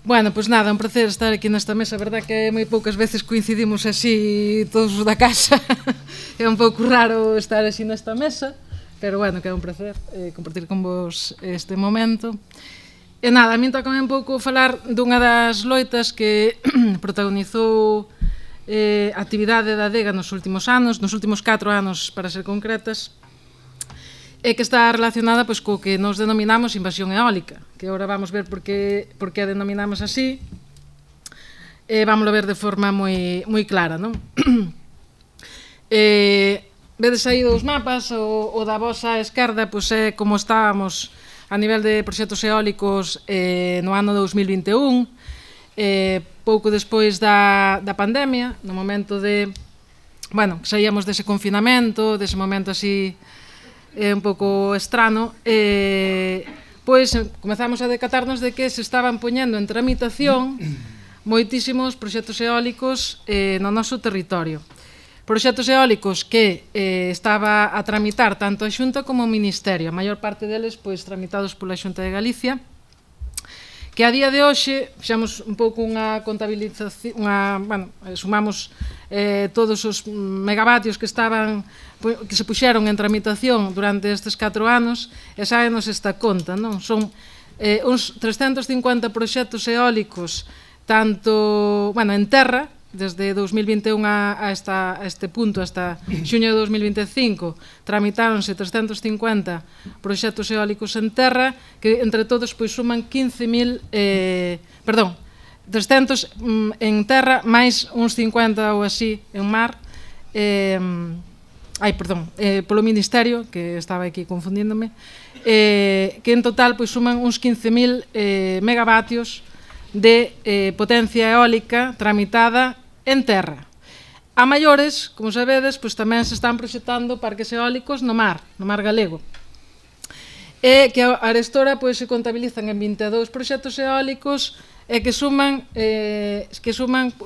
Bueno, pois nada, un placer estar aquí nesta mesa. A verdad que moi poucas veces coincidimos así todos os da casa. É un pouco raro estar así nesta mesa, pero bueno, que é un placer compartir con vos este momento. E nada, a min toca un pouco falar dunha das loitas que protagonizou a actividade da DEGA nos últimos anos, nos últimos 4 anos para ser concretas, e que está relacionada pois, co que nos denominamos invasión eólica, que agora vamos ver por que a denominamos así, e vamos a ver de forma moi clara, non? Vedes aí dos mapas, o da vosa esquerda pois, é como estábamos a nivel de proxectos eólicos no ano 2021, pouco despois da pandemia, no momento de, bueno, que saíamos dese confinamento, dese momento así un pouco estrano, pois comezamos a decatarnos de que se estaban poñendo en tramitación moitísimos proxectos eólicos no noso territorio. Proxectos eólicos que estaba a tramitar tanto a Xunta como o Ministerio, a maior parte deles pois tramitados pola Xunta de Galicia, que a día de hoxe fixamos un pouco unha contabilización, sumamos todos os megavatios que se puxeron en tramitación durante estes 4 anos e sáenos esta conta, non? Son uns 350 proxectos eólicos tanto, en terra, desde 2021 a este punto, hasta xuño de 2025, tramitáronse 350 proxectos eólicos en terra, que entre todos pois suman 15.000, 300 en terra, máis uns 50 ou así en mar, polo Ministerio, que estaba aquí confundíndome, que en total pois suman uns 15.000 megavatios de potencia eólica tramitada en terra. A maiores, como sabedes, pois tamén se están proxectando parques eólicos no mar galego. E que a arestora pois se contabilizan en 22 proxectos eólicos e que suman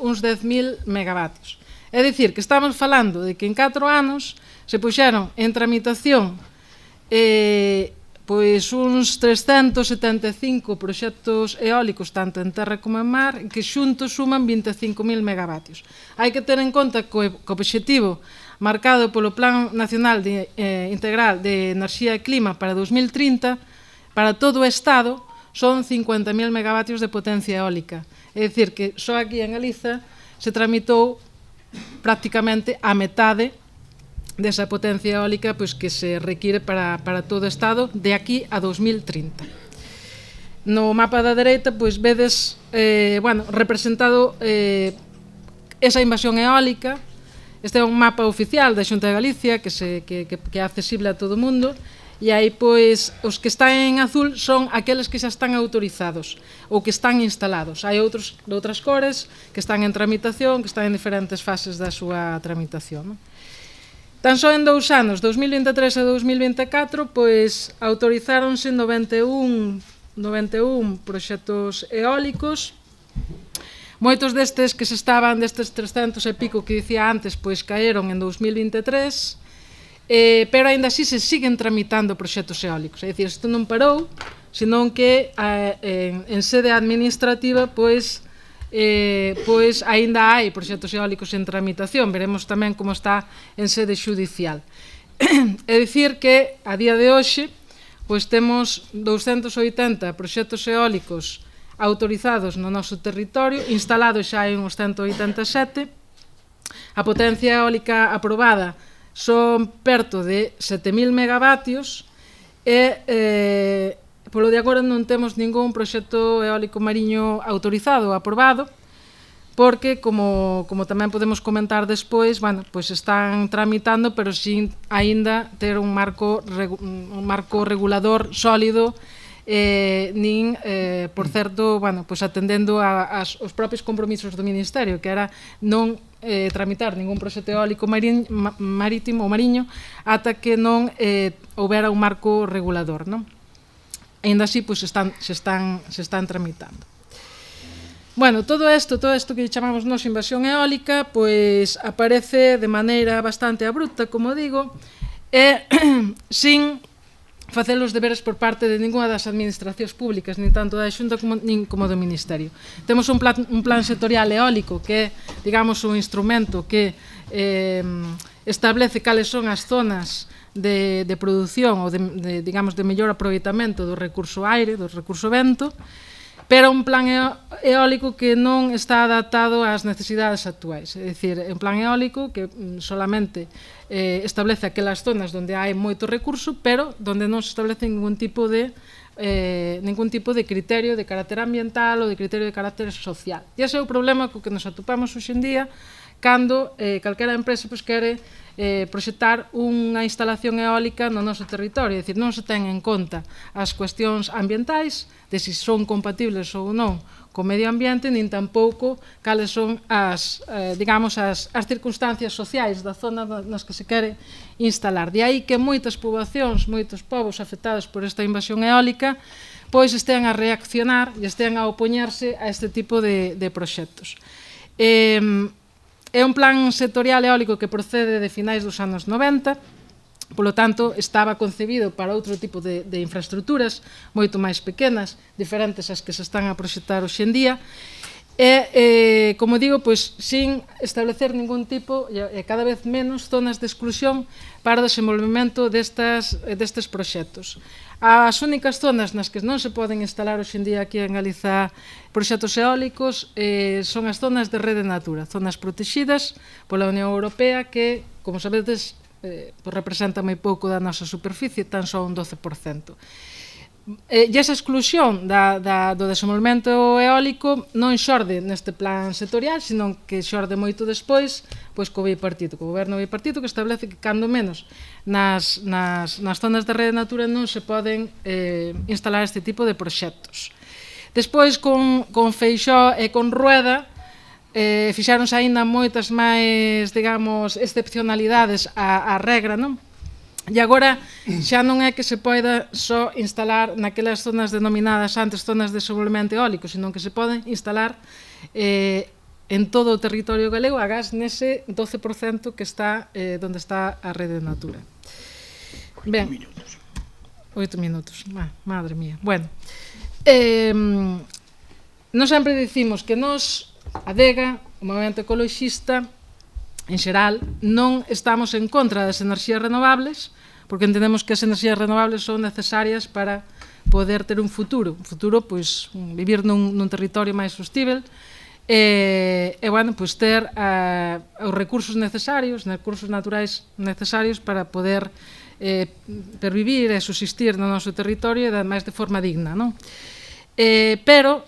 uns 10.000 megavatios. É dicir, que estamos falando de que en 4 anos se puxeron en tramitación pois uns 375 proxectos eólicos tanto en terra como en mar, que xuntos suman 25.000 megavatios. Hai que ter en conta que o obxectivo marcado polo Plan Nacional Integral de Enerxía e Clima para 2030, para todo o Estado, son 50.000 megavatios de potencia eólica. É dicir, que só aquí en Galiza se tramitou prácticamente a metade desa potencia eólica pois, que se require para todo o Estado de aquí a 2030. No mapa da dereita pois, vedes representado esa invasión eólica. Este é un mapa oficial da Xunta de Galicia que é accesible a todo o mundo, e aí pois, os que están en azul son aqueles que xa están autorizados ou que están instalados. Hai outros de outras cores que están en tramitación, que están en diferentes fases da súa tramitación, non? Tan só en 2 anos, 2023 e 2024, pois autorizáronse 91 proxectos eólicos. Moitos destes que se estaban, destes 300 e pico que dicía antes, pois caeron en 2023, pero aínda así se siguen tramitando proxectos eólicos. É dicir, isto non parou, senón que en sede administrativa, pois aínda hai proxectos eólicos en tramitación. Veremos tamén como está en sede xudicial. É dicir que a día de hoxe pois temos 280 proxectos eólicos autorizados no noso territorio, instalados xa hai uns 187. A potencia eólica aprobada son perto de 7.000 megavatios e polo de agora non temos ningún proxecto eólico mariño autorizado ou aprobado, porque, como tamén podemos comentar despois, pois están tramitando, pero sin aínda ter un marco regulador sólido, nin, por certo, pois atendendo aos propios compromisos do Ministerio, que era non tramitar ningún proxecto eólico marítimo ou mariño ata que non houbera un marco regulador, non? Ainda así, pois, se están tramitando. Todo isto que chamamos nos invasión eólica, pois, aparece de maneira bastante abrupta, como digo, e sin facer os deberes por parte de ninguna das administracións públicas, nin tanto da Xunta como do Ministerio. Temos un plan sectorial eólico que é, digamos, un instrumento que establece cales son as zonas de produción ou digamos, de mellor aproveitamento do recurso aire, do recurso vento, pero un plan eólico que non está adaptado ás necesidades actuais. É dicir, un plan eólico que solamente establece aquelas zonas onde hai moito recurso, pero onde non se establece ningún tipo de criterio de carácter ambiental ou de criterio de carácter social. E ese é o problema co que nos atopamos hoxe en día cando calquera empresa quere proxectar unha instalación eólica no noso territorio, é dicir, non se ten en conta as cuestións ambientais, de se son compatibles ou non co medio ambiente, nin tampouco cales son as circunstancias sociais da zona nas que se quere instalar. De aí que moitas poboacións, moitos povos afectados por esta invasión eólica, pois estean a reaccionar e estean a opoñerse a este tipo de proxectos. É un plan sectorial eólico que procede de finais dos anos 90, polo tanto, estaba concebido para outro tipo de infraestructuras moito máis pequenas, diferentes ás que se están a proxectar hoxe en día, e, como digo, pois, sin establecer ningún tipo, e cada vez menos, zonas de exclusión para o desenvolvemento destes proxectos. As únicas zonas nas que non se poden instalar hoxe en día aquí en Galiza proxectos eólicos son as zonas de rede natura, zonas protegidas pola Unión Europea que, como sabedes, representa moi pouco da nosa superficie, tan só un 12%. E esa exclusión do desenvolvemento eólico non xorde neste plan sectorial, senón que xorde moito despois pois co bipartito, co goberno bipartito, que establece que cando menos nas zonas de rede natura non se poden instalar este tipo de proxectos. Despois, con Feixóo e con Rueda, fixáronse aínda moitas máis, digamos, excepcionalidades á regra, non? E agora xa non é que se poida só instalar naquelas zonas denominadas antes zonas de desenvolvemento eólico, senón que se poden instalar en todo o territorio galego a gas nese 12% que está onde está a rede natura. Ben, 8 minutos. Madre mía. Bueno, non sempre dicimos que nos, a DEGA, o movimento ecoloxista, en xeral, non estamos en contra das enerxías renovables, porque entendemos que as enerxías renovables son necesarias para poder ter un futuro, pois, vivir nun territorio máis sostível, e, bueno, pois ter os recursos necesarios, recursos naturais necesarios para poder pervivir e subsistir no noso territorio e, ademais, de forma digna, non? Pero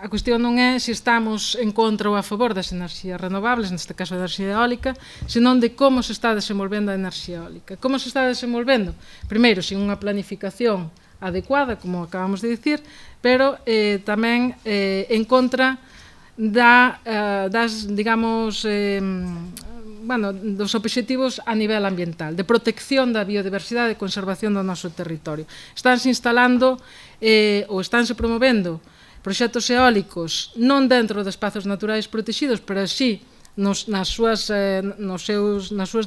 a cuestión non é se estamos en contra ou a favor das enerxías renovables, neste caso da enerxía eólica, senón de como se está desenvolvendo a enerxía eólica. Como se está desenvolvendo? Primeiro, sin unha planificación adecuada, como acabamos de dicir, pero tamén en contra das, digamos, dos obxectivos a nivel ambiental, de protección da biodiversidade e conservación do noso territorio. Estánse instalando ou estánse promovendo proxectos eólicos non dentro de espazos naturais protegidos, pero sí nas súas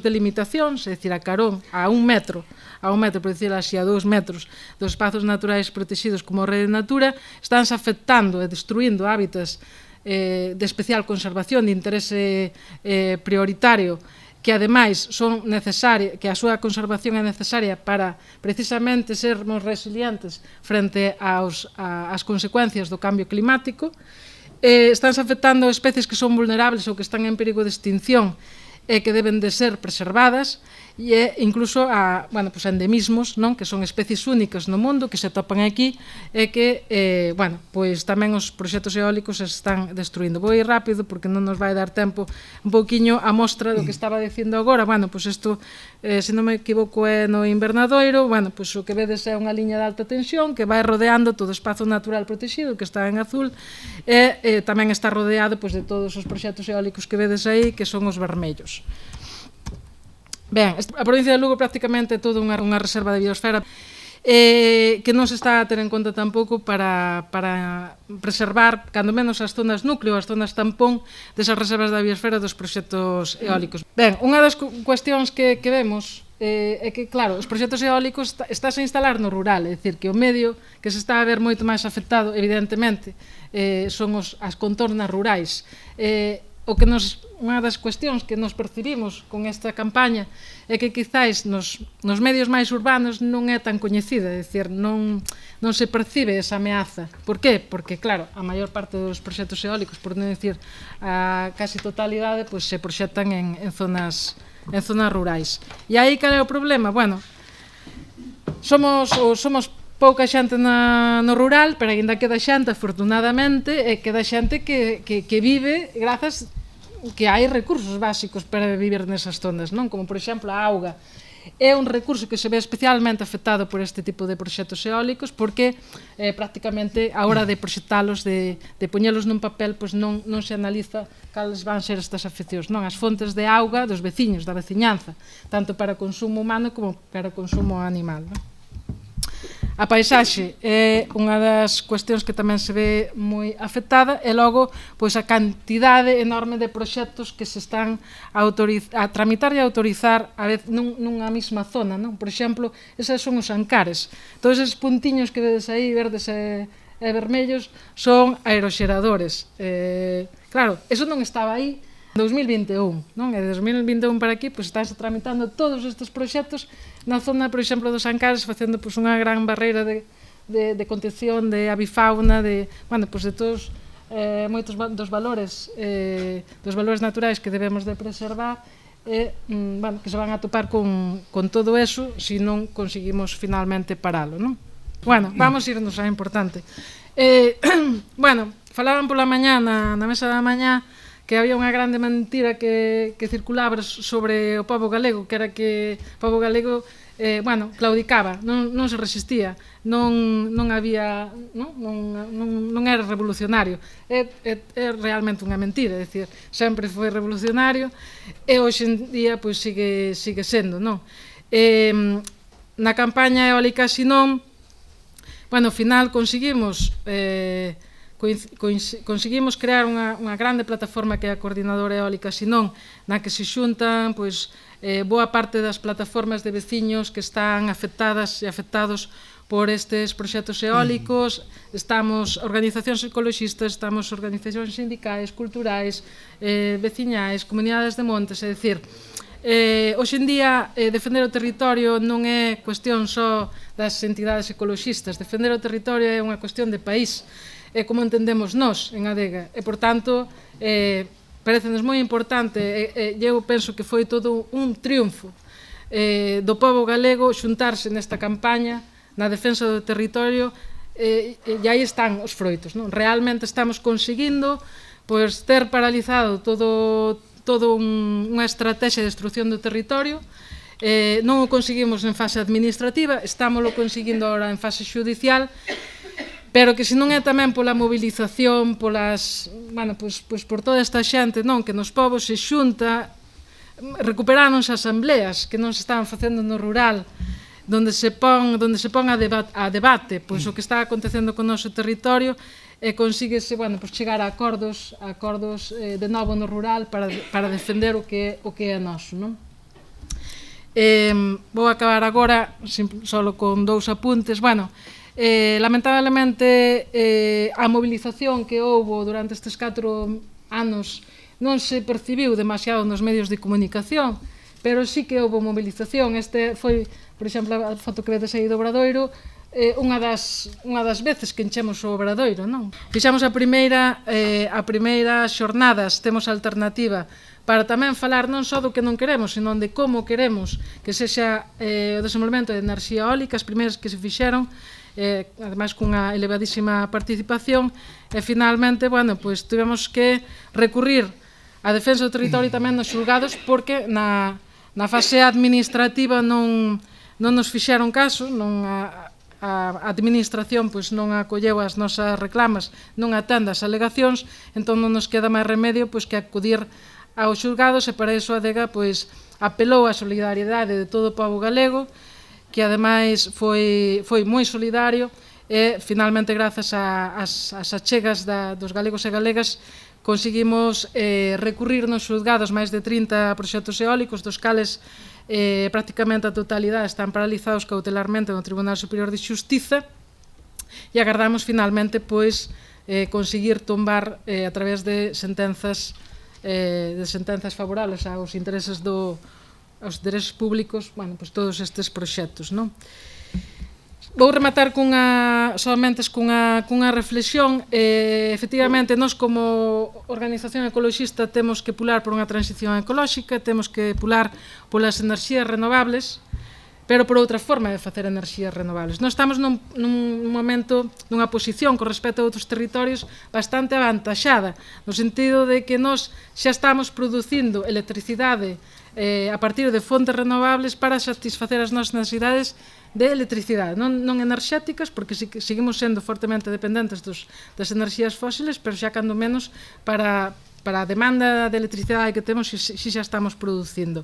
delimitacións, é dicir, a carón, a un metro, por dicir así, a 2 metros dos espazos naturais protegidos como rede natura, estánse afectando e destruindo hábitats de especial conservación, de interese prioritario, que ademais son necesarias, que a súa conservación é necesaria para precisamente sermos resilientes frente ás consecuencias do cambio climático. Estánse afectando especies que son vulnerables ou que están en perigo de extinción e que deben de ser preservadas, e incluso a endemismos, non, que son especies únicas no mundo que se atopan aquí e que, pois tamén os proxectos eólicos se están destruindo. Vou ir rápido porque non nos vai dar tempo un pouquiño a mostra do que estaba dicindo agora. Pois isto, se non me equivoco, é no invernadoiro. Pois o que vedes é unha liña de alta tensión que vai rodeando todo o espazo natural protegido, que está en azul, e tamén está rodeado pois de todos os proxectos eólicos que vedes aí, que son os vermellos. Ben, a provincia de Lugo prácticamente é toda unha reserva de biosfera que non se está a ter en conta tampouco para preservar, cando menos, as zonas núcleo, as zonas tampón desas reservas da biosfera dos proxectos eólicos. Ben, unha das cuestións que vemos é que, claro, os proxectos eólicos estás a instalar no rural, é dicir, que o medio que se está a ver moito máis afectado, evidentemente, son as contornas rurais. Unha das cuestións que nos percibimos con esta campaña é que quizáis nos medios máis urbanos non é tan coñecida, é dicir, non se percibe esa ameaza. Por qué? Porque, claro, a maior parte dos proxectos eólicos, por non dicir a casi totalidade, pois se proxectan en zonas rurais. E aí cal é o problema? Bueno, somos pouca xente no rural, pero aínda queda xente, afortunadamente, e queda xente que vive grazas que hai recursos básicos para vivir nesas zonas, non? Como, por exemplo, a auga. É un recurso que se ve especialmente afectado por este tipo de proxectos eólicos porque prácticamente a hora de proxectalos, de poñelos nun papel, pois non se analiza cales van ser estas afeccións, non? As fontes de auga dos veciños, da veciñanza, tanto para consumo humano como para consumo animal, non? A paisaxe é unha das cuestións que tamén se ve moi afectada e logo pois a cantidade enorme de proxectos que se están a tramitar e a autorizar a vez nunha mesma zona, non? Por exemplo, esas son os ancares. Todos esos puntiños que vedes aí, verdes e vermellos, son aeroxeradores. Claro, eso non estaba aí en 2021, non? E de 2021 para aquí, pois estánse tramitando todos estes proxectos na zona, por exemplo, dos Ancares, facendo pois unha gran barreira de contención de avifauna, de todos moitos dos valores naturais que debemos de preservar e que se van a topar con todo eso se non conseguimos finalmente paralo, non? Bueno, vamos irnos a importante. Falaban pola mañá na mesa da mañá que había unha grande mentira que circulaba sobre o pobo galego, que era que o pobo galego claudicaba, non se resistía, non había, non era revolucionario. É realmente unha mentira, é dicir, sempre foi revolucionario e hoxe en día pois sigue sendo, non? Na campaña eólica Sinón, ao final conseguimos crear unha grande plataforma que é a Coordinadora Eólica Sinón, na que se xuntan boa parte das plataformas de veciños que están afectadas e afectados por estes proxectos eólicos. Estamos organizacións ecoloxistas, estamos organizacións sindicais, culturais, veciñais, comunidades de montes, é dicir, hoxe en día defender o territorio non é cuestión só das entidades ecoloxistas, defender o territorio é unha cuestión de país, é como entendemos nós en Adega e, por tanto, parecenos moi importante e eu penso que foi todo un triunfo do pobo galego xuntarse nesta campaña na defensa do territorio e aí están os froitos, non? Realmente estamos conseguindo ter paralizado todo unha estrategia de destrucción do territorio. Non o conseguimos en fase administrativa, estámoslo conseguindo agora en fase xudicial, pero que se non é tamén pola movilización, por toda esta xente, non, que nos povos se xunta, recuperáronse asambleas que non se estaban facendo no rural, donde se pon a debate o que está acontecendo con o noso territorio e consíguese chegar a acordos de novo no rural para defender o que é noso, non? Vou acabar agora só con dous apuntes. Lamentablemente a movilización que houbo durante estes 4 anos non se percibiu demasiado nos medios de comunicación, pero sí que houbo movilización. Este foi, por exemplo, a foto que vedes aí do Obradoiro, unha das veces que enchemos o Obradoiro, non? Fixamos a primeira xornadas, temos alternativa, para tamén falar non só do que non queremos, senón de como queremos que sexa o desenvolvemento de enerxía eólica, as primeiras que se fixeron, ademais cunha elevadísima participación, e finalmente, tivemos que recurrir á defensa do territorio tamén nos xulgados, porque na fase administrativa non nos fixeron caso, a administración non acolleu as nosas reclamas, non atende as alegacións, entón non nos queda máis remedio que acudir aos xulgados, e para iso a Adega apelou á solidariedade de todo o pobo galego, que ademais foi moi solidario e finalmente grazas ás achegas dos galegos e galegas conseguimos recurrir nos xulgados máis de 30 proxectos eólicos, dos cales prácticamente a totalidade están paralizados cautelarmente no Tribunal Superior de Xustiza, e agardamos finalmente pois conseguir tombar a través de sentenzas favorables aos intereses públicos, bueno, pois todos estes proxectos, non? Vou rematar solamente cunha reflexión. Efectivamente, nós como organización ecoloxista temos que pular por unha transición ecolóxica, temos que pular polas enerxías renovables, pero por outra forma de facer enerxías renovables. Nós estamos nun momento, nunha posición con respecto a outros territorios bastante avantaxada, no sentido de que nós xa estamos producindo electricidade a partir de fontes renovables para satisfacer as nosas necesidades de electricidade, non enerxéticas, porque seguimos sendo fortemente dependentes das enerxías fósiles, pero xa cando menos para a demanda de electricidade que temos, si xa estamos producindo.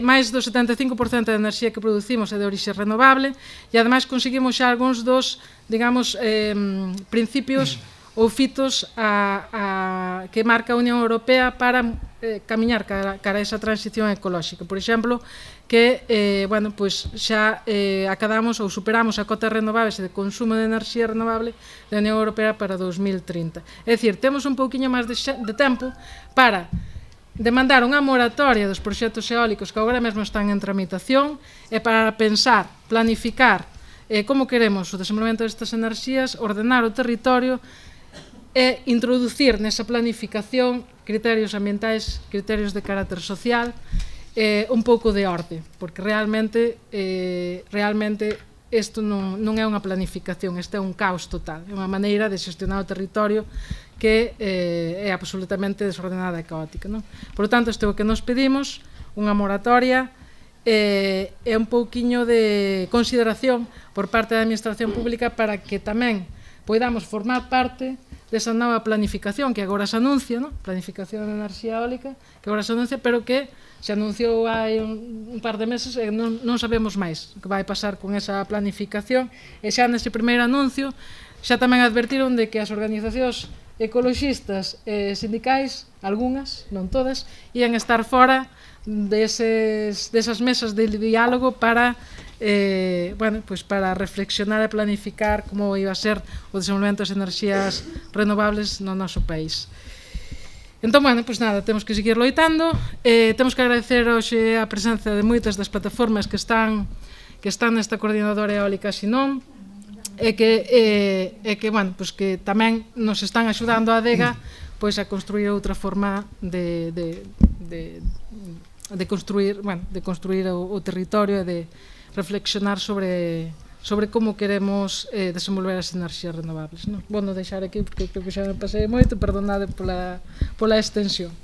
máis do 75% da enerxía que producimos é de orixe renovable e ademais conseguimos xa algúns dos, digamos, principios ou fitos que marca a Unión Europea para camiñar cara a esa transición ecolóxica. Por exemplo, que xa acadamos ou superamos a cota renovables de consumo de enerxía renovable da Unión Europea para 2030. É dicir, temos un pouquiño máis de tempo para demandar unha moratoria dos proxectos eólicos que agora mesmo están en tramitación e para pensar, planificar como queremos o desenvolvemento destas enerxías, ordenar o territorio e introducir nesa planificación criterios ambientais, criterios de carácter social, un pouco de orde, porque realmente isto non é unha planificación, isto é un caos total, é unha maneira de xestionar o territorio que é absolutamente desordenada e caótica. Por lo tanto, isto é o que nos pedimos, unha moratoria e un pouquiño de consideración por parte da Administración Pública para que tamén poidamos formar parte desa nova planificación que agora se anuncia, planificación de enerxía eólica, que agora se anuncia, pero que se anunciou hai un par de meses e non sabemos máis o que vai pasar con esa planificación. E xa nese primeiro anuncio xa tamén advertiron de que as organizacións ecoloxistas e sindicais, algunhas, non todas, ian estar fora desas mesas de diálogo para reflexionar e planificar como iba a ser o desenvolvemento das enerxías renovables no noso país. Entón, temos que seguir loitando, temos que agradecer hoxe a presenza de moitas das plataformas que están nesta coordinadora eólica Xinón, e que tamén nos están axudando a ADEGA a construir outra forma de construir o territorio e de reflexionar sobre como queremos desenvolver as enerxías renovables. Vou non deixar aquí porque creo que xa me pasei moito, perdonade pola extensión.